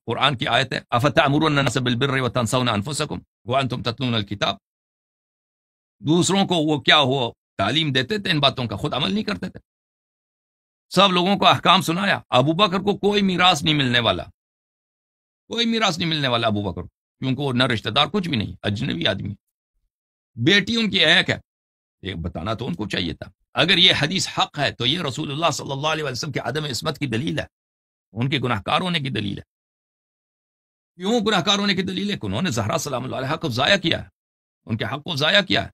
قرآن کی آیت ہے افتأمرون الناس بالبر وتنسون انفسکم وانتم تتلون الکتاب. دوسروں کو وہ کیا ہو تعلیم دیتے تھے ان باتوں کا، خود عمل نہیں کرتے تھے. سب لوگوں کو احکام سنایا. ابو بکر کو کوئی میراث نہیں ملنے والا، کوئی میراث نہیں ملنے والا ابو بکر، کیونکہ وہ نہ رشتہ دار کچھ بھی نہیں، اجنبی آدمی. بیٹی ان کی ایک ہے، یہ بتانا تو ان کو چاہیے تھا. اگر یہ حدیث حق ہے تو یہ رسول اللہ صلی اللہ علیہ وسلم کے عدم عصمت کی دلیل ہے، ان کے گناہ کار ہونے کی دلیل ہے. کیوں گناہ کار ہونے کی دلیل ہے کہ انہوں نے زہرا سلام اللہ علیہ کو ضائع کیا ہے، ان کے حق کو ضائع کیا ہے.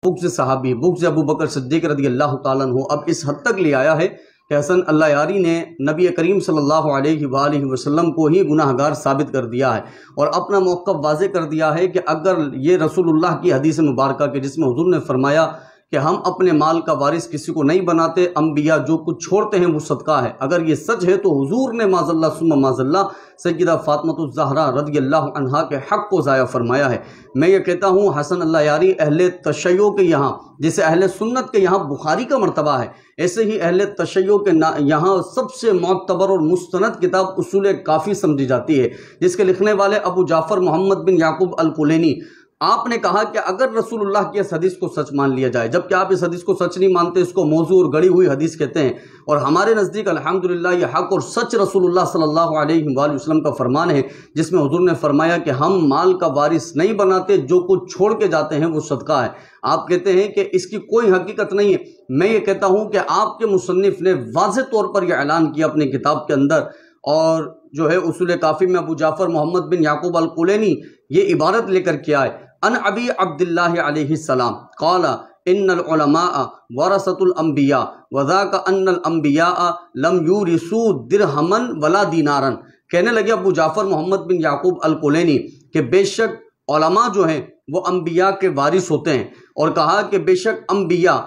بغض صحابی، بغض ابو بکر صدیق رضی اللہ تعالیٰ عنہ اب اس حد تک لے آیا ہے کہ حسن اللہ یاری نے نبی کریم صلی اللہ علیہ وآلہ وسلم کو ہی گناہ گار ثابت کر دیا ہے، اور اپنا موقف واضح کر دیا ہے کہ اگر یہ رسول اللہ کی حدیث مبارکہ کے جس میں حضور نے فرمایا کہ ہم اپنے مال کا وارث کسی کو نہیں بناتے، انبیاء جو کچھ چھوڑتے ہیں وہ صدقہ ہے، اگر یہ سچ ہے تو حضور نے معاذ اللہ ثم معاذ اللہ سیدہ فاطمہ الزہرا رضی اللہ عنہا کے حق کو ضائع فرمایا ہے. میں یہ کہتا ہوں حسن اللہ یاری اہل تشیع کے یہاں، جیسے اہل سنت کے یہاں بخاری کا مرتبہ ہے، ایسے ہی اہل تشیع کے یہاں سب سے معتبر اور مستند کتاب اصول کافی سمجھی جاتی ہے، جس کے لکھنے والے ابو جعفر محمد بن یعقوب الکلینی. آپ نے کہا کہ اگر رسول اللہ کی اس حدیث کو سچ مان لیا جائے، جبکہ آپ اس حدیث کو سچ نہیں مانتے، اس کو موضوع اور گڑی ہوئی حدیث کہتے ہیں، اور ہمارے نزدیک الحمدللہ یہ حق اور سچ رسول اللہ صلی اللہ علیہ وآلہ وسلم کا فرمان ہے، جس میں حضور نے فرمایا کہ ہم مال کا وارث نہیں بناتے، جو کچھ چھوڑ کے جاتے ہیں وہ صدقہ ہے. آپ کہتے ہیں کہ اس کی کوئی حقیقت نہیں ہے. میں یہ کہتا ہوں کہ آپ کے مصنف نے واضح طور پر یہ اعلان کیا اپنی کتاب کے اندر، اور جو ہے اصول کافی میں ابو جعفر محمد بن یعقوب الکلینی یہ عبارت لے کر کے آئے، ان ابی عبداللہ علیہ السلام قال ان العلماء ورثۃ الانبیاء وذاک ان الانبیاء لم یورثوا درہما ولا دینارا. کہنے لگے ابو جعفر محمد بن یعقوب الکلینی کہ بے شک علماء جو ہیں وہ انبیاء کے وارث ہوتے ہیں، اور کہا کہ بے شک انبیاء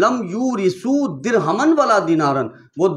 لم یورثوا درہما ولا دینارا، وہ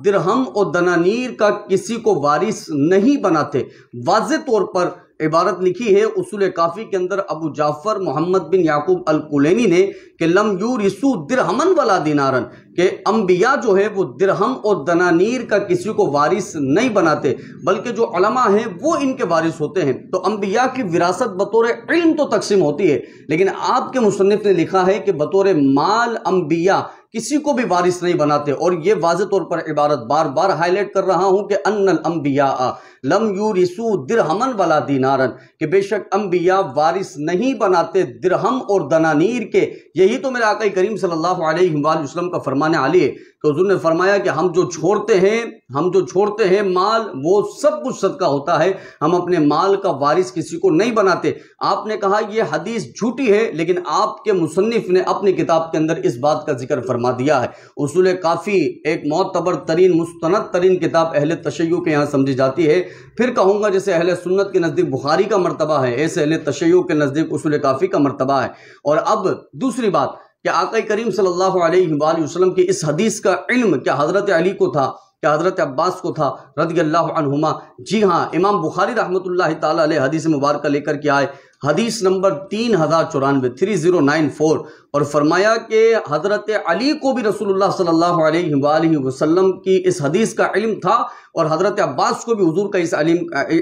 درہم اور دنانیر کا کسی کو وارث نہیں بناتے. واضح طور پر عبارت لکھی ہے اصول کافی کے اندر ابو جعفر محمد بن یعقوب الکلینی نے کہ لم یورثوا درہما ولا دینارا، کہ انبیاء جو ہے وہ درہم اور دنانیر کا کسی کو وارث نہیں بناتے، بلکہ جو علماء ہیں وہ ان کے وارث ہوتے ہیں. تو انبیاء کی وراثت بطور علم تو تقسیم ہوتی ہے، لیکن آپ کے مصنف نے لکھا ہے کہ بطور مال انبیاء کسی کو بھی وارث نہیں بناتے. اور یہ واضح طور پر عبارت بار بار ہائی لائٹ کر رہا ہوں کہ ان الانبیاء لم یورثوا درہما ولا دینارا، کہ بے شک انبیاء وارث نہیں بناتے درہم اور دنانیر کے. یہی تو میرے آقا کریم صلی اللہ علیہ وآلہ وسلم کا فرمان علی ہے کہ حضور نے فرمایا کہ ہم جو چھوڑتے ہیں مال وہ سب کچھ صدقہ ہوتا ہے، ہم اپنے مال کا وارث کسی کو نہیں بناتے. آپ نے کہا یہ حدیث جھوٹی ہے، لیکن آپ کے مصنف نے اپنی کتاب کے اندر اس بات کا ذکر فرما دیا ہے. اصول کافی ایک معتبر ترین مستند ترین کتاب اہل تشیع کے یہاں سمجھی جاتی ہے. پھر کہوں گا جیسے اہل سنت کے نزدیک بخاری کا مرتبہ ہے، ایسے اہل تشیع کے نزدیک اصول کافی کا مرتبہ ہے. اور اب دوسری بات کہ آقا کریم صلی اللہ علیہ وآلہ وسلم کی اس حدیث کا علم کیا حضرت علی کو تھا، کیا حضرت عباس کو تھا رضی اللہ عنہما؟ جی ہاں، امام بخاری رحمۃ اللہ تعالی علیہ حدیث مبارکہ لے کر کے آئے، حدیث نمبر 3094 3094، اور فرمایا کہ حضرت علی کو بھی رسول اللہ صلی اللہ علیہ وآلہ وسلم کی اس حدیث کا علم تھا، اور حضرت عباس کو بھی حضور کا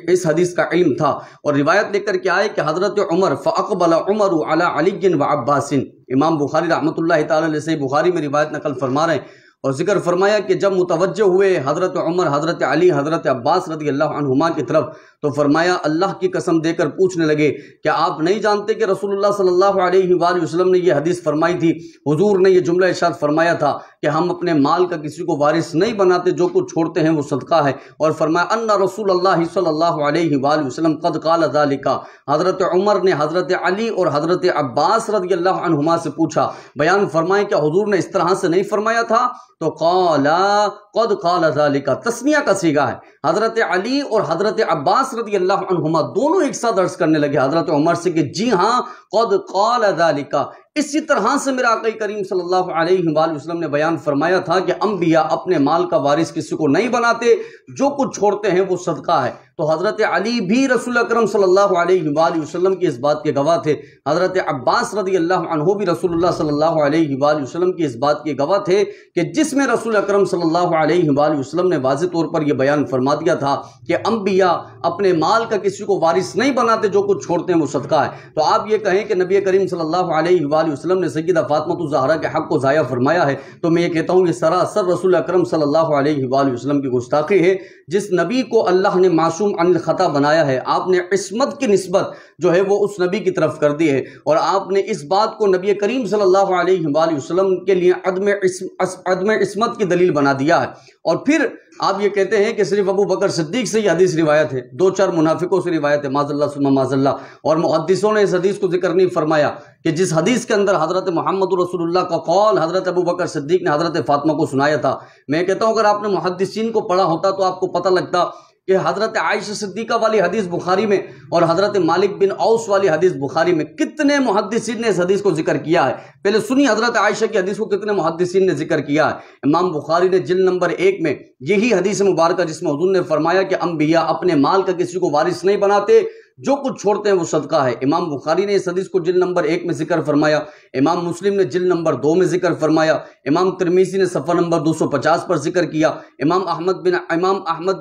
اس حدیث کا علم تھا. اور روایت لے کر کے آئے کہ حضرت عمر فاقبل عمر علی علی وعباس، امام بخاری رحمۃ اللہ تعالی علیہ سے بخاری میں روایت نقل فرما رہے ہیں، اور ذکر فرمایا کہ جب متوجہ ہوئے حضرت عمر حضرت علی حضرت عباس رضی اللہ عنہما کی طرف، تو فرمایا اللہ کی قسم دے کر پوچھنے لگے کہ آپ نہیں جانتے کہ رسول اللہ صلی اللہ علیہ وآلہ وسلم نے یہ حدیث فرمائی تھی؟ حضور نے یہ جملہ ارشاد فرمایا تھا کہ ہم اپنے مال کا کسی کو وارث نہیں بناتے، جو کچھ چھوڑتے ہیں وہ صدقہ ہے. اور فرمایا ان رسول اللہ صلی اللہ علیہ وآلہ وسلم قد قال ذالک، حضرت عمر نے حضرت علی اور حضرت عباس رضی اللہ عنہما سے پوچھا، بیان فرمائے کہ حضور نے اس طرح سے نہیں فرمایا تھا؟ تو قالا قد قال ذالک، تسنیہ کا صیغہ ہے. حضرت علی اور حضرت عباس رضی اللہ عنہما دونوں ایک ساتھ عرض کرنے لگے حضرت عمر سے کہ جی ہاں قد قال ذالک، اسی طرح سے میرا آقا کریم صلی اللہ علیہ وآلہ وسلم نے بیان فرمایا تھا کہ انبیاء اپنے مال کا وارث کسی کو نہیں بناتے، جو کچھ چھوڑتے ہیں وہ صدقہ ہے۔ تو حضرت علی بھی رسول اکرم صلی اللہ علیہ وآلہ وسلم کی اس بات کے گواہ تھے، حضرت عباس رضی اللہ عنہ بھی رسول اللہ صلی اللہ علیہ وآلہ وسلم کی اس بات کے گواہ تھے کہ جس میں رسول اکرم صلی اللہ علیہ وآلہ وسلم نے واضح طور پر یہ بیان فرما دیا تھا کہ انبیاء اپنے مال کا کسی کو وارث نہیں بناتے، جو کچھ چھوڑتے ہیں وہ صدقہ ہے۔ تو آپ یہ کہیں کہ نبی کریم صلی اللہ علیہ وآلہ وسلم نے سیدہ فاطمہ الزہرا کے حق کو ضائع فرمایا ہے، تو میں یہ کہتا ہوں یہ سراسر رسول اکرم صلی اللہ علیہ وآلہ وسلم کی گستاخی ہے۔ جس نبی کو اللہ نے معصوم عن الخطا بنایا ہے، آپ نے عصمت کی نسبت جو ہے وہ اس نبی کی طرف کر دی ہے، اور آپ نے اس بات کو نبی کریم صلی اللہ علیہ وآلہ وسلم کے لیے عدم عصمت کی دلیل بنا دیا ہے۔ اور پھر آپ یہ کہتے ہیں کہ صرف ابو بکر صدیق سے یہ حدیث روایت ہے، دو چار منافقوں سے روایت ہے، معاذ اللہ ثم معاذ اللہ، اور محدثوں نے اس حدیث کو ذکر نہیں فرمایا کہ جس حدیث کے اندر حضرت محمد رسول اللہ کا قول حضرت ابو بکر صدیق نے حضرت فاطمہ کو سنایا تھا۔ میں کہتا ہوں اگر آپ نے محدثین کو پڑھا ہوتا تو آپ کو پتہ لگتا کہ حضرت عائشہ صدیقہ والی حدیث بخاری میں اور حضرت مالک بن اوس والی حدیث بخاری میں کتنے محدثین نے اس حدیث کو ذکر کیا ہے۔ پہلے سنی حضرت عائشہ کی حدیث کو کتنے محدثین نے ذکر کیا ہے۔ امام بخاری نے جلد نمبر 1 میں یہی حدیث مبارکہ جس میں حضور نے فرمایا کہ انبیاء اپنے مال کا کسی کو وارث نہیں بناتے، جو کچھ چھوڑتے ہیں وہ صدقہ ہے، امام بخاری نے اس حدیث کو جلد نمبر 1 میں ذکر فرمایا، امام مسلم نے جلد نمبر 2 میں ذکر فرمایا، امام ترمذی نے صفحہ نمبر 250 پر ذکر کیا، امام احمد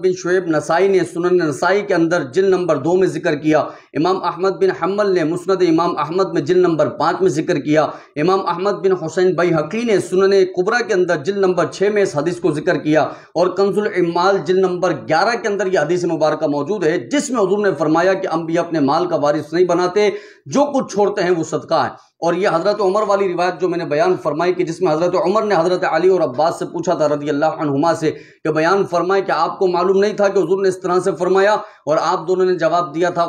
بن شعیب نسائی نے سنن نسائی کے اندر جلد نمبر 2 میں ذکر کیا، امام احمد بن حنبل نے مسند امام احمد میں جلد نمبر 5 میں ذکر کیا، امام احمد بن حسین بیہقی نے سنن کبریٰ کے اندر جلد نمبر 6 میں اس حدیث کو ذکر کیا، اور کنز العمال جلد نمبر 11 کے اندر یہ حدیث مبارکہ موجود ہے جس میں حضور نے فرمایا کہ انبیاء اپنے مال کا وارث نہیں بناتے، جو کچھ چھوڑتے ہیں وہ صدقہ ہے۔ اور یہ حضرت عمر والی روایت جو میں نے بیان فرمائی کہ جس میں حضرت عمر نے حضرت علی اور عباس سے پوچھا تھا رضی اللہ عنہما سے کہ بیان فرمائے کہ آپ کو معلوم نہیں تھا کہ حضور نے اس طرح سے فرمایا، اور آپ دونوں نے جواب دیا تھا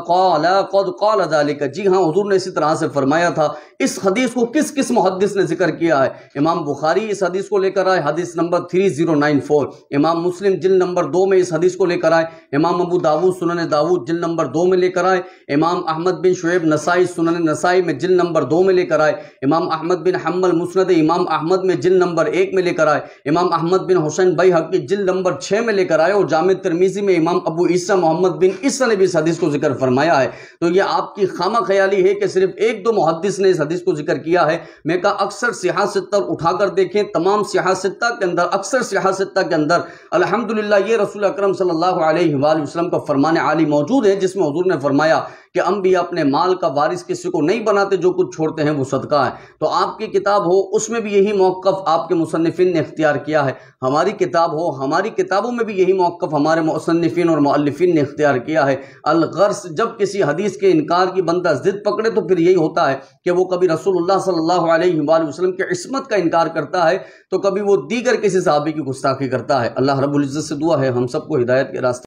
قد قال ذلك، جی ہاں حضور نے اسی طرح سے فرمایا تھا۔ اس حدیث کو کس محدث نے ذکر کیا ہے؟ امام بخاری اس حدیث کو لے کر آئے حدیث نمبر 3094، امام مسلم جلد نمبر 2 میں اس حدیث کو لے کر آئے، امام ابو داؤد سنن داؤد جلد نمبر 2 میں لے کر آئے، امام احمد بن شعیب نسائی سنن نسائی میں جلد نمبر 2 میں لے کر آئے، امام احمد بن حنبل مسند امام احمد میں جلد نمبر 1 میں لے کر آئے، امام احمد بن حسین بیہقی جلد نمبر 6 میں لے کر آئے، اور جامع ترمذی میں امام ابو عیسیٰ محمد بن عیسیٰ نے بھی اس حدیث کو ذکر فرمایا ہے۔ تو یہ آپ کی خامہ خیالی ہے کہ صرف 1-2 محدث نے اس حدیث کو ذکر کیا ہے۔ میں کہا اکثر صحاح ستہ اٹھا کر دیکھیں، تمام صحاح ستہ کے اندر، اکثر صحاح ستہ کے اندر الحمدللہ یہ رسول اکرم صلی اللہ علیہ وآلہ وسلم کا فرمان عالی موجود ہے جس میں حضور نے فرمایا کہ انبیاء اپنے مال کا وارث کسی کو نہیں بناتے، جو کچھ چھوڑتے ہیں وہ صدقہ ہے۔ تو آپ کی کتاب ہو اس میں بھی یہی موقف آپ کے مصنفین نے اختیار کیا ہے، ہماری کتاب ہو ہماری کتابوں میں بھی یہی موقف ہمارے مصنفین اور مؤلفین نے اختیار کیا ہے۔ الغرض جب کسی حدیث کے انکار کی بندہ ضد پکڑے تو پھر یہی ہوتا ہے کہ وہ کبھی رسول اللہ صلی اللہ علیہ وآلہ وسلم کی عصمت کا انکار کرتا ہے، تو کبھی وہ دیگر کسی صحابی کی گستاخی کرتا ہے۔ اللہ رب العزت سے دعا ہے ہم سب کو ہدایت کے راستے